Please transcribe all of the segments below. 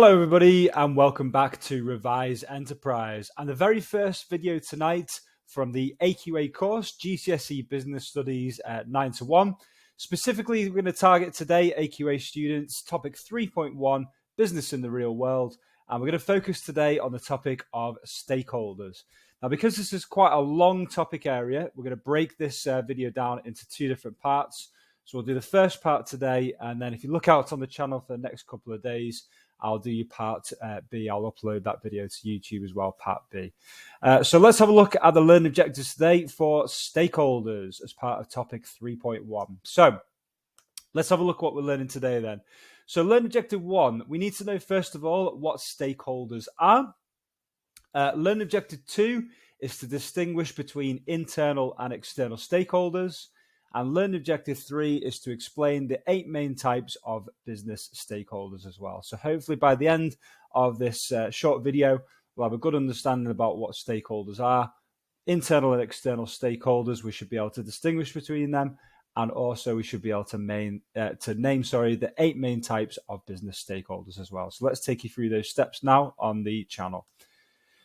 Hello everybody and welcome back to Revise Enterprise and the very first video tonight from the AQA course, GCSE Business Studies 9 to 1. Specifically, we're going to target today AQA students, topic 3.1, Business in the Real World, and we're going to focus today on the topic of stakeholders. Now, because this is quite a long topic area, we're going to break this video down into two different parts. So we'll do the first part today, and then if you look out on the channel for the next couple of days, I'll do your part B. I'll upload that video to YouTube as well, part B. So let's have a look at the learning objectives today for stakeholders as part of topic 3.1. So let's have a look at what we're learning today then. So learning objective 1, we need to know first of all what stakeholders are. Learning objective 2 is to distinguish between internal and external stakeholders. And learning objective 3 is to explain the 8 main types of business stakeholders as well. So hopefully by the end of this short video, we'll have a good understanding about what stakeholders are. Internal and external stakeholders, we should be able to distinguish between them. And also we should be able to name the 8 main types of business stakeholders as well. So let's take you through those steps now on the channel.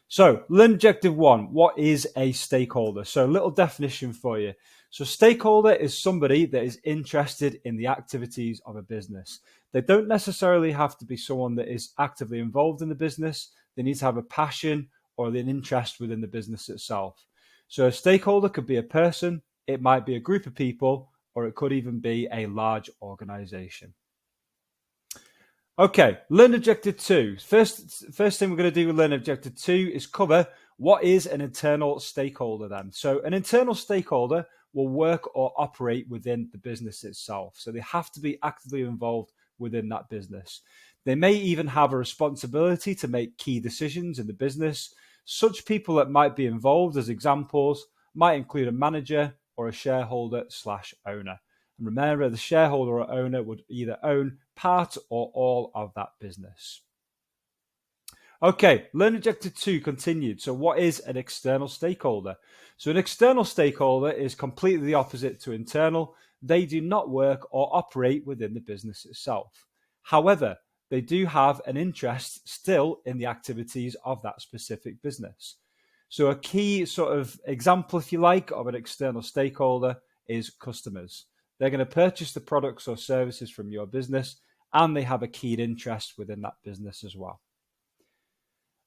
So learning objective 1, what is a stakeholder? So a little definition for you. So stakeholder is somebody that is interested in the activities of a business. They don't necessarily have to be someone that is actively involved in the business. They need to have a passion or an interest within the business itself. So a stakeholder could be a person, it might be a group of people, or it could even be a large organization. Okay, learn objective 2. First thing we're going to do with learn objective 2 is cover what is an internal stakeholder then. So an internal stakeholder will work or operate within the business itself. So they have to be actively involved within that business. They may even have a responsibility to make key decisions in the business. Such people that might be involved as examples might include a manager or a shareholder/owner. And remember, the shareholder or owner would either own part or all of that business. Okay, learn objective 2 continued. So what is an external stakeholder? So an external stakeholder is completely the opposite to internal. They do not work or operate within the business itself. However, they do have an interest still in the activities of that specific business. So a key sort of example, if you like, of an external stakeholder is customers. They're going to purchase the products or services from your business, and they have a keen interest within that business as well.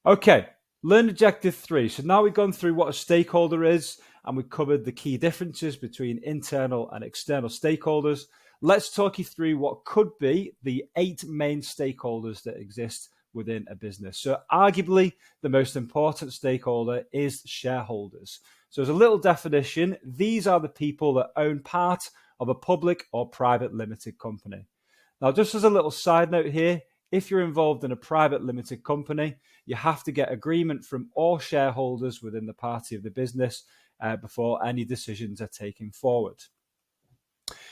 Okay, learn objective 3. So now we've gone through what a stakeholder is, and we've covered the key differences between internal and external stakeholders. Let's talk you through what could be the 8 main stakeholders that exist within a business. So arguably, the most important stakeholder is shareholders. So as a little definition, these are the people that own part of a public or private limited company. Now, just as a little side note here, if you're involved in a private limited company, you have to get agreement from all shareholders within the party of the business before any decisions are taken forward.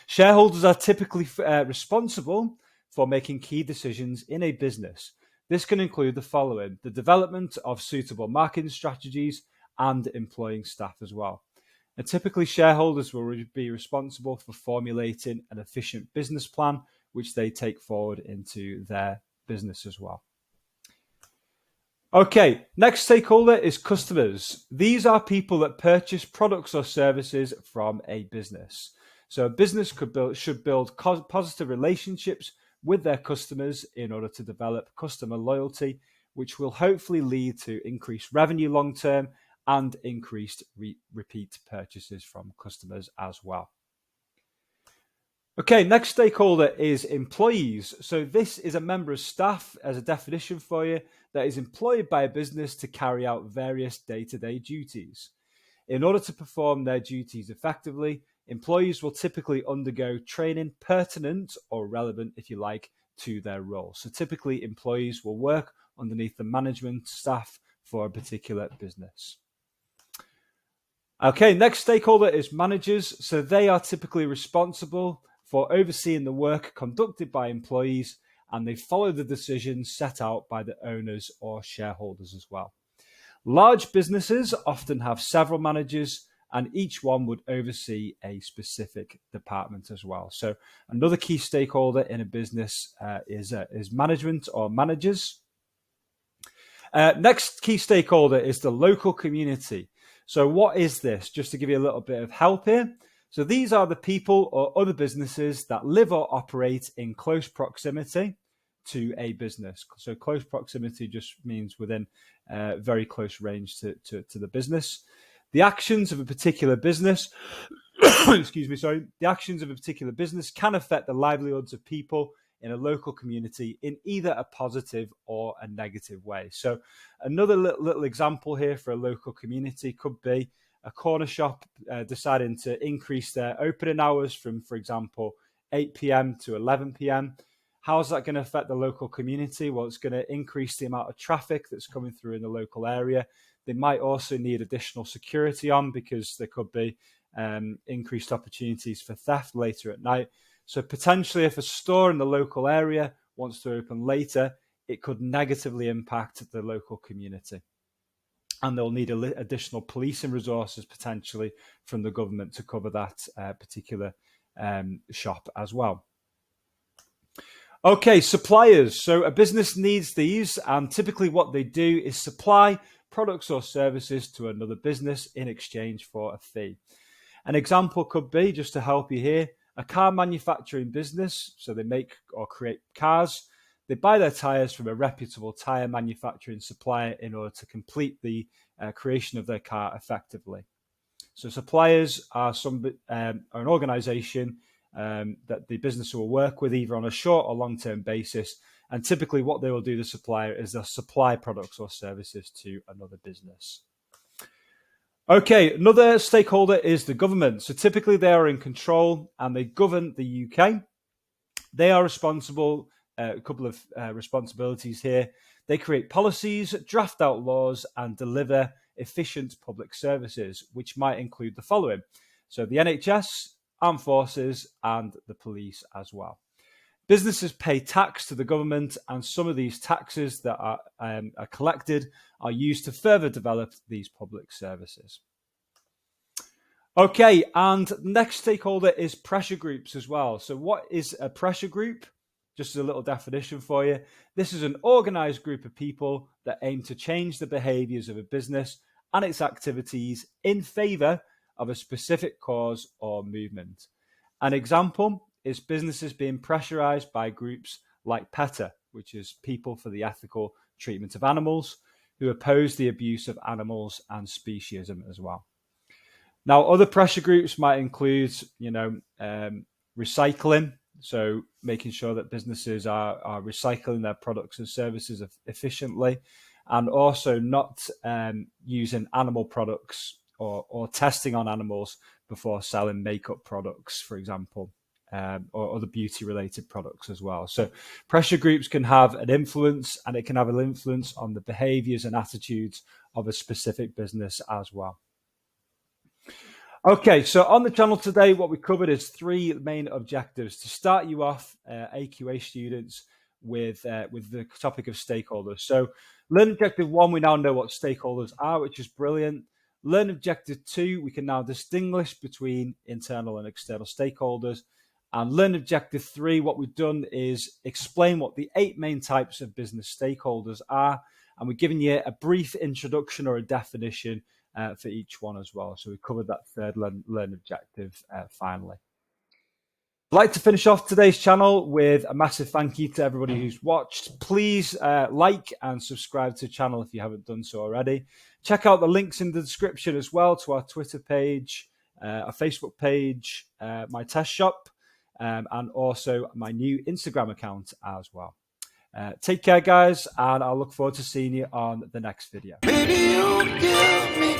Shareholders are typically responsible for making key decisions in a business. This can include the following: the development of suitable marketing strategies and employing staff as well. And typically, shareholders will be responsible for formulating an efficient business plan, which they take forward into their business as well. Okay, next stakeholder is customers. These are people that purchase products or services from a business. So a business should build positive relationships with their customers in order to develop customer loyalty, which will hopefully lead to increased revenue long term and increased repeat purchases from customers as well. Okay, next stakeholder is employees. So this is a member of staff, as a definition for you, that is employed by a business to carry out various day-to-day duties. In order to perform their duties effectively, employees will typically undergo training pertinent or relevant, if you like, to their role. So typically, employees will work underneath the management staff for a particular business. Okay, next stakeholder is managers. So they are typically responsible for overseeing the work conducted by employees, and they follow the decisions set out by the owners or shareholders as well. Large businesses often have several managers, and each one would oversee a specific department as well. So another key stakeholder in a business is management or managers. Next key stakeholder is the local community. So what is this? Just to give you a little bit of help here. So these are the people or other businesses that live or operate in close proximity to a business. So close proximity just means within very close range to the business. The actions of a particular business, the actions of a particular business can affect the livelihoods of people in a local community in either a positive or a negative way. So another little example here for a local community could be a corner shop deciding to increase their opening hours from, for example, 8 p.m. to 11 p.m. How's that going to affect the local community? Well, it's going to increase the amount of traffic that's coming through in the local area. They might also need additional security on because there could be increased opportunities for theft later at night. So potentially if a store in the local area wants to open later, it could negatively impact the local community. And they'll need additional policing resources potentially from the government to cover that particular shop as well. Okay, suppliers. So a business needs these, and typically what they do is supply products or services to another business in exchange for a fee. An example could be, just to help you here, a car manufacturing business. So they make or create cars. They buy their tires from a reputable tire manufacturing supplier in order to complete the creation of their car effectively. So suppliers are an organization that the business will work with either on a short or long-term basis. And typically what they will do, the supplier, is they'll supply products or services to another business. Okay, another stakeholder is the government. So typically they are in control and they govern the UK. They are responsible, a couple of responsibilities here. They create policies, draft out laws, and deliver efficient public services, which might include the following. So the NHS, armed forces, and the police as well. Businesses pay tax to the government, and some of these taxes that are collected are used to further develop these public services. Okay, and next stakeholder is pressure groups as well. So what is a pressure group? Just as a little definition for you, this is an organized group of people that aim to change the behaviors of a business and its activities in favor of a specific cause or movement. An example is businesses being pressurized by groups like PETA, which is People for the Ethical Treatment of Animals, who oppose the abuse of animals and speciesism as well. Now, other pressure groups might include, recycling, so making sure that businesses are recycling their products and services efficiently, and also not using animal products or testing on animals before selling makeup products, for example, or other beauty-related products as well. So pressure groups can have an influence, and it can have an influence on the behaviors and attitudes of a specific business as well. Okay, so on the channel today, what we covered is three main objectives to start you off, AQA students, with the topic of stakeholders. So learn objective 1, we now know what stakeholders are, which is brilliant. Learn objective 2, we can now distinguish between internal and external stakeholders. And learn objective 3, what we've done is explain what the 8 main types of business stakeholders are. And we're giving you a brief introduction or a definition for each one as well. So we covered that third learn objective finally. I'd like to finish off today's channel with a massive thank you to everybody who's watched. Please like and subscribe to the channel if you haven't done so already. Check out the links in the description as well to our Twitter page, our Facebook page, my test shop, and also my new Instagram account as well. Take care, guys, and I'll look forward to seeing you on the next video. Baby, you give me